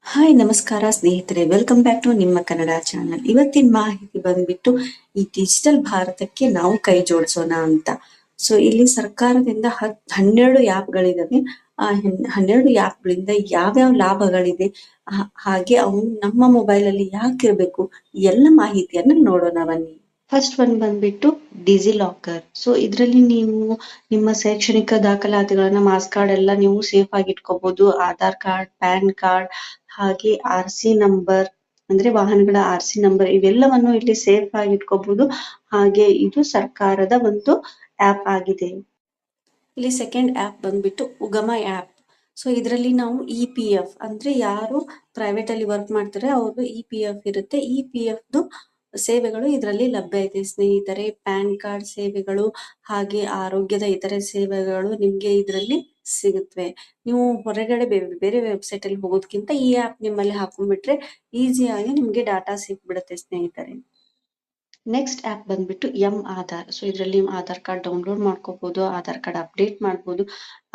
Hi ನಮಸ್ಕಾರ ಸ್ನೇಹಿತರೆ, welcome back to ನಿಮ್ಮ ಕನ್ನಡ ಚಾನಲ್. ಇವತ್ತಿನ ಮಾಹಿತಿ ಬಂದ್ಬಿಟ್ಟು ಈ ಡಿಜಿಟಲ್ ಭಾರತಕ್ಕೆ ನಾವು ಕೈ ಜೋಡಿಸೋಣ ಅಂತ. ಸೊ ಇಲ್ಲಿ ಸರ್ಕಾರದಿಂದ 12 ಆ್ಯಪ್ಗಳಿದಾವೆ. ಆ 12 ಆ್ಯಪ್ಗಳಿಂದ ಯಾವ್ಯಾವ ಲಾಭಗಳಿದೆ, ಹಾಗೆ ಅವು ನಮ್ಮ ಮೊಬೈಲ್ ಅಲ್ಲಿ ಯಾಕಿರ್ಬೇಕು, ಎಲ್ಲ ಮಾಹಿತಿಯನ್ನ ನೋಡೋಣ ಬನ್ನಿ. ಫಸ್ಟ್ ಒನ್ ಬಂದ್ಬಿಟ್ಟು ಡಿಜಿ ಲಾಕರ್. ಸೊ ಇದರಲ್ಲಿ ನೀವು ನಿಮ್ಮ ಶೈಕ್ಷಣಿಕ ದಾಖಲಾತಿಗಳನ್ನ, ಮಾರ್ಕ್ಸ್ ಕಾರ್ಡ್ ಎಲ್ಲ ನೀವು ಸೇಫ್ ಆಗಿ ಇಟ್ಕೋಬಹುದು. ಆಧಾರ್ ಕಾರ್ಡ್, ಪ್ಯಾನ್ ಕಾರ್ಡ್, ಹಾಗೆ RC ನಂಬರ್, ಅಂದ್ರೆ ವಾಹನಗಳ RC ನಂಬರ್, ಇವೆಲ್ಲವನ್ನು ಇಲ್ಲಿ ಸೇಫ್ ಆಗಿ ಇಟ್ಕೋಬಹುದು. ಹಾಗೆ ಇದು ಸರ್ಕಾರದ ಒಂದು ಆಪ್ ಆಗಿದೆ. ಇಲ್ಲಿ ಸೆಕೆಂಡ್ ಆಪ್ ಬಂದ್ಬಿಟ್ಟು ಉಗಮ ಆಪ್. ಸೊ ಇದರಲ್ಲಿ ನಾವು EPF ಅಂದ್ರೆ ಯಾರು ಪ್ರೈವೇಟ್ ಅಲ್ಲಿ ವರ್ಕ್ ಮಾಡ್ತಾರೆ ಅವ್ರದ್ದು EPF ಇರುತ್ತೆ. EPF ಸೇವೆಗಳು ಇದರಲ್ಲಿ ಲಭ್ಯ ಇದೆ ಸ್ನೇಹಿತರೆ. ಪ್ಯಾನ್ ಕಾರ್ಡ್ ಸೇವೆಗಳು ಹಾಗೆ ಆರೋಗ್ಯದ ಇತರೆ ಸೇವೆಗಳು ನಿಮ್ಗೆ ಇದರಲ್ಲಿ ಸಿಗುತ್ತವೆ. ನೀವು ಹೊರಗಡೆ ಬೇರೆ ವೆಬ್ಸೈಟ್ ಅಲ್ಲಿ ಹೋಗೋದಕ್ಕಿಂತ ಈ ಆಪ್ ನಿಮ್ಮಲ್ಲಿ ಹಾಕೊಂಡ್ಬಿಟ್ರೆ ಈಸಿಯಾಗಿ ನಿಮ್ಗೆ ಡಾಟಾ ಸಿಕ್ಬಿಡುತ್ತೆ ಸ್ನೇಹಿತರೆ. ನೆಕ್ಸ್ಟ್ ಆಪ್ ಬಂದ್ಬಿಟ್ಟು ಆಧಾರ್. ಸೊ ಇದರಲ್ಲಿ ಆಧಾರ್ ಕಾರ್ಡ್ ಡೌನ್ಲೋಡ್ ಮಾಡ್ಕೋಬಹುದು, ಆಧಾರ್ ಕಾರ್ಡ್ ಅಪ್ಡೇಟ್ ಮಾಡ್ಬೋದು,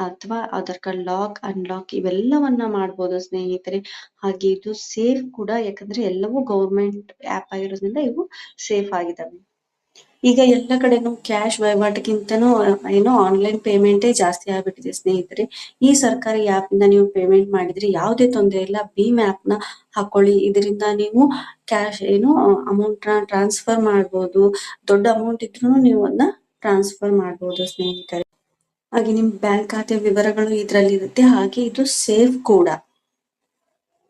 ಅಥವಾ ಆಧಾರ್ ಕಾರ್ಡ್ ಲಾಕ್ ಅನ್ಲಾಕ್ ಇವೆಲ್ಲವನ್ನ ಮಾಡ್ಬೋದು ಸ್ನೇಹಿತರೆ. ಹಾಗೆ ಇದು ಸೇಫ್ ಕೂಡ, ಯಾಕಂದ್ರೆ ಎಲ್ಲವೂ ಗೌರ್ಮೆಂಟ್ ಆಪ್ ಆಗಿರೋದ್ರಿಂದ ಇವು ಸೇಫ್ ಆಗಿದಾವೆ. ಈಗ ಎಲ್ಲ ಕಡೆನೂ ಕ್ಯಾಶ್ ವಹಿವಾಟಿಗಿಂತನೂ ಏನೋ ಆನ್ಲೈನ್ ಪೇಮೆಂಟೇ ಜಾಸ್ತಿ ಆಗ್ಬಿಟ್ಟಿದೆ ಸ್ನೇಹಿತರೆ. ಈ ಸರ್ಕಾರಿ ಆಪ್ ಇಂದ ನೀವು ಪೇಮೆಂಟ್ ಮಾಡಿದ್ರೆ ಯಾವುದೇ ತೊಂದರೆ ಇಲ್ಲ. ಭೀಮ್ ಆಪ್ ನ ಹಾಕೊಳ್ಳಿ. ಇದರಿಂದ ನೀವು ಕ್ಯಾಶ್ ಅಮೌಂಟ್ ನ ಟ್ರಾನ್ಸ್ಫರ್ ಮಾಡ್ಬೋದು. ದೊಡ್ಡ ಅಮೌಂಟ್ ಇದ್ರೂ ನೀವು ಅದನ್ನ ಟ್ರಾನ್ಸ್ಫರ್ ಮಾಡ್ಬೋದು ಸ್ನೇಹಿತರೆ. ಹಾಗೆ ನಿಮ್ ಬ್ಯಾಂಕ್ ಖಾತೆ ವಿವರಗಳು ಇದರಲ್ಲಿ ಇರುತ್ತೆ. ಹಾಗೆ ಇದು ಸೇಫ್ ಕೂಡ.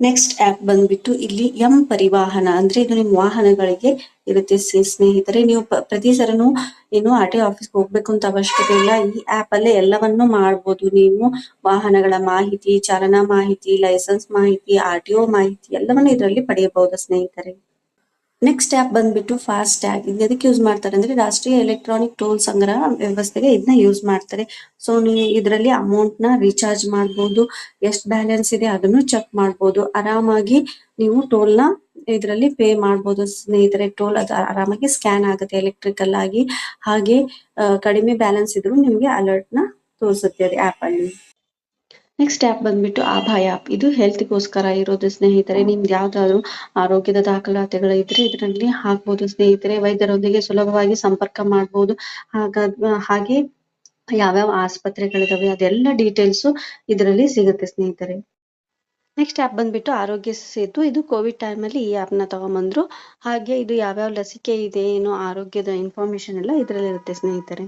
ನೆಕ್ಸ್ಟ್ ಆಪ್ ಬಂದ್ಬಿಟ್ಟು ಇಲ್ಲಿ ಪರಿವಾಹನ. ಅಂದ್ರೆ ಇದು ನಿಮ್ ವಾಹನಗಳಿಗೆ ಇರುತ್ತೆ ಸ್ನೇಹಿತರೆ. ನೀವು ಪ್ರತಿ ಸರನು RTO ಆಫೀಸ್ಗೆ ಹೋಗ್ಬೇಕು ಅಂತ ಅವಶ್ಯಕತೆ ಇಲ್ಲ. ಈ ಆಪ್ ಅಲ್ಲೇ ಎಲ್ಲವನ್ನೂ ಮಾಡ್ಬೋದು. ನೀವು ವಾಹನಗಳ ಮಾಹಿತಿ, ಚಾಲನಾ ಮಾಹಿತಿ, ಲೈಸೆನ್ಸ್ ಮಾಹಿತಿ, RTO ಮಾಹಿತಿ ಎಲ್ಲವನ್ನೂ ಇದರಲ್ಲಿ ಪಡೆಯಬಹುದು ಸ್ನೇಹಿತರೆ. ನೆಕ್ಸ್ಟ್ ಆಪ್ ಬಂದ್ಬಿಟ್ಟು ಫಾಸ್ಟ್ ಟ್ಯಾಗ್. ಇದು ಎದಕ್ಕೆ ಯೂಸ್ ಮಾಡ್ತಾರೆ ಅಂದ್ರೆ ರಾಷ್ಟ್ರೀಯ ಎಲೆಕ್ಟ್ರಾನಿಕ್ ಟೋಲ್ ಸಂಗ್ರಹ ವ್ಯವಸ್ಥೆಗೆ ಇದನ್ನ ಯೂಸ್ ಮಾಡ್ತಾರೆ. ಸೊ ನೀವು ಇದರಲ್ಲಿ ಅಮೌಂಟ್ ನ ರೀಚಾರ್ಜ್ ಮಾಡ್ಬೋದು, ಎಷ್ಟು ಬ್ಯಾಲೆನ್ಸ್ ಇದೆ ಅದನ್ನು ಚೆಕ್ ಮಾಡ್ಬೋದು. ಆರಾಮಾಗಿ ನೀವು ಟೋಲ್ ನ ಇದರಲ್ಲಿ ಪೇ ಮಾಡ್ಬೋದು ಸ್ನೇಹಿತರೆ. ಟೋಲ್ ಅದು ಆರಾಮಾಗಿ ಸ್ಕ್ಯಾನ್ ಆಗುತ್ತೆ ಎಲೆಕ್ಟ್ರಿಕಲ್ ಆಗಿ. ಹಾಗೆ ಕಡಿಮೆ ಬ್ಯಾಲೆನ್ಸ್ ಇದ್ರು ನಿಮ್ಗೆ ಅಲರ್ಟ್ ನ ತೋರಿಸುತ್ತೆ ಅದು ಆಪ್ ಅಲ್ಲಿ. ನೆಕ್ಸ್ಟ್ ಆಪ್ ಬಂದ್ಬಿಟ್ಟು ಆಭಾಯ ಆಪ್. ಇದು ಹೆಲ್ತ್ಗೋಸ್ಕರ ಇರೋದು ಸ್ನೇಹಿತರೆ. ನಿಮ್ಗೆ ಯಾವ್ದಾದ್ರು ಆರೋಗ್ಯದ ದಾಖಲಾತಿಗಳು ಇದ್ರೆ ಇದರಲ್ಲಿ ಹಾಕ್ಬೋದು ಸ್ನೇಹಿತರೆ. ವೈದ್ಯರೊಂದಿಗೆ ಸುಲಭವಾಗಿ ಸಂಪರ್ಕ ಮಾಡ್ಬೋದು. ಹಾಗೆ ಯಾವ್ಯಾವ ಆಸ್ಪತ್ರೆಗಳಿದಾವೆ ಅದೆಲ್ಲ ಡೀಟೇಲ್ಸ್ ಇದರಲ್ಲಿ ಸಿಗುತ್ತೆ ಸ್ನೇಹಿತರೆ. ನೆಕ್ಸ್ಟ್ ಆಪ್ ಬಂದ್ಬಿಟ್ಟು ಆರೋಗ್ಯ ಸೇತು. ಇದು ಕೋವಿಡ್ ಟೈಮ್ ಅಲ್ಲಿ ಈ ಆಪ್ ನ ತಗೊಂಡ್ಬಂದ್ರು. ಹಾಗೆ ಇದು ಯಾವ್ಯಾವ ಲಸಿಕೆ ಇದೆ, ಆರೋಗ್ಯದ ಇನ್ಫಾರ್ಮೇಶನ್ ಎಲ್ಲ ಇದರಲ್ಲಿ ಇರುತ್ತೆ ಸ್ನೇಹಿತರೆ.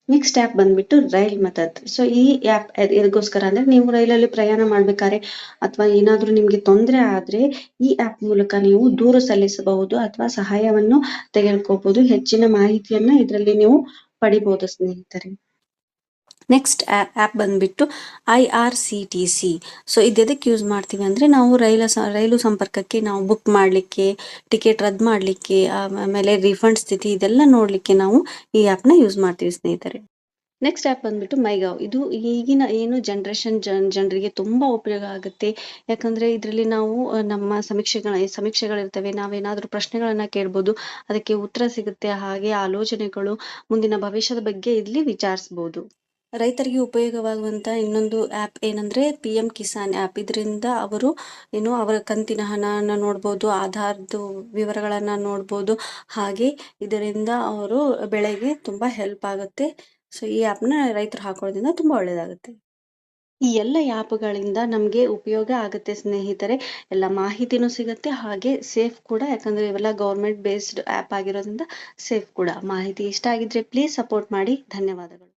ನೆಕ್ಸ್ಟ್ ಆಪ್ ಬಂದ್ಬಿಟ್ಟು ರೈಲ್ ಮದದ್. ಸೊ ಈ ಆಪ್ ಎದಕ್ಕೋಸ್ಕರ ಅಂದ್ರೆ ನೀವು ರೈಲಲ್ಲಿ ಪ್ರಯಾಣ ಮಾಡ್ಬೇಕಾದ್ರೆ ಅಥವಾ ಏನಾದ್ರೂ ನಿಮ್ಗೆ ತೊಂದರೆ ಆದ್ರೆ ಈ ಆಪ್ ಮೂಲಕ ನೀವು ದೂರು ಸಲ್ಲಿಸಬಹುದು ಅಥವಾ ಸಹಾಯವನ್ನು ತೆಗೆದುಕೋಬಹುದು. ಹೆಚ್ಚಿನ ಮಾಹಿತಿಯನ್ನ ಇದರಲ್ಲಿ ನೀವು ಪಡಿಬಹುದು ಸ್ನೇಹಿತರೆ. ನೆಕ್ಸ್ಟ್ ಆಪ್ ಬಂದ್ಬಿಟ್ಟು IRCTC. ಸೊ ಇದಕ್ಕೆ ಯೂಸ್ ಮಾಡ್ತೀವಿ ಅಂದ್ರೆ ನಾವು ರೈಲು ಸಂಪರ್ಕಕ್ಕೆ ನಾವು ಬುಕ್ ಮಾಡ್ಲಿಕ್ಕೆ, ಟಿಕೆಟ್ ರದ್ದು ಮಾಡ್ಲಿಕ್ಕೆ, ಆಮೇಲೆ ರಿಫಂಡ್ ಸ್ಥಿತಿ ಇದೆಲ್ಲ ನೋಡ್ಲಿಕ್ಕೆ ನಾವು ಈ ಆಪ್ ನ ಯೂಸ್ ಮಾಡ್ತೀವಿ ಸ್ನೇಹಿತರೆ. ನೆಕ್ಸ್ಟ್ ಆಪ್ ಬಂದ್ಬಿಟ್ಟು ಮೈಗಾವ್. ಇದು ಈಗಿನ ಜನರೇಷನ್ ಜನರಿಗೆ ತುಂಬಾ ಉಪಯೋಗ ಆಗುತ್ತೆ. ಯಾಕಂದ್ರೆ ಇದರಲ್ಲಿ ನಾವು ನಮ್ಮ ಸಮೀಕ್ಷೆಗಳಿರ್ತವೆ. ನಾವೇನಾದ್ರೂ ಪ್ರಶ್ನೆಗಳನ್ನ ಕೇಳ್ಬೋದು, ಅದಕ್ಕೆ ಉತ್ತರ ಸಿಗುತ್ತೆ. ಹಾಗೆ ಆಲೋಚನೆಗಳು, ಮುಂದಿನ ಭವಿಷ್ಯದ ಬಗ್ಗೆ ಇಲ್ಲಿ ವಿಚಾರಿಸಬಹುದು. ರೈತರಿಗೆ ಉಪಯೋಗವಾಗುವಂತ ಇನ್ನೊಂದು ಆಪ್ ಏನಂದ್ರೆ PM ಕಿಸಾನ್ ಆಪ್. ಇದರಿಂದ ಅವರು ಅವರ ಕಂತಿನ ಹಣನ ನೋಡ್ಬೋದು, ಆಧಾರ್ದು ವಿವರಗಳನ್ನ ನೋಡ್ಬೋದು. ಹಾಗೆ ಇದರಿಂದ ಅವರು ಬೆಳೆಗೆ ತುಂಬಾ ಹೆಲ್ಪ್ ಆಗುತ್ತೆ. ಸೊ ಈ ಆಪ್ನ ರೈತರು ಹಾಕೊಳ್ಳೋದ್ರಿಂದ ತುಂಬಾ ಒಳ್ಳೇದಾಗುತ್ತೆ. ಈ ಎಲ್ಲ ಆಪ್ಗಳಿಂದ ನಮ್ಗೆ ಉಪಯೋಗ ಆಗುತ್ತೆ ಸ್ನೇಹಿತರೆ. ಎಲ್ಲ ಮಾಹಿತಿನೂ ಸಿಗುತ್ತೆ, ಹಾಗೆ ಸೇಫ್ ಕೂಡ. ಯಾಕಂದ್ರೆ ಇವೆಲ್ಲ ಗೌರ್ಮೆಂಟ್ ಬೇಸ್ಡ್ ಆಪ್ ಆಗಿರೋದ್ರಿಂದ ಸೇಫ್ ಕೂಡ. ಮಾಹಿತಿ ಇಷ್ಟ ಆಗಿದ್ರೆ ಪ್ಲೀಸ್ ಸಪೋರ್ಟ್ ಮಾಡಿ. ಧನ್ಯವಾದಗಳು.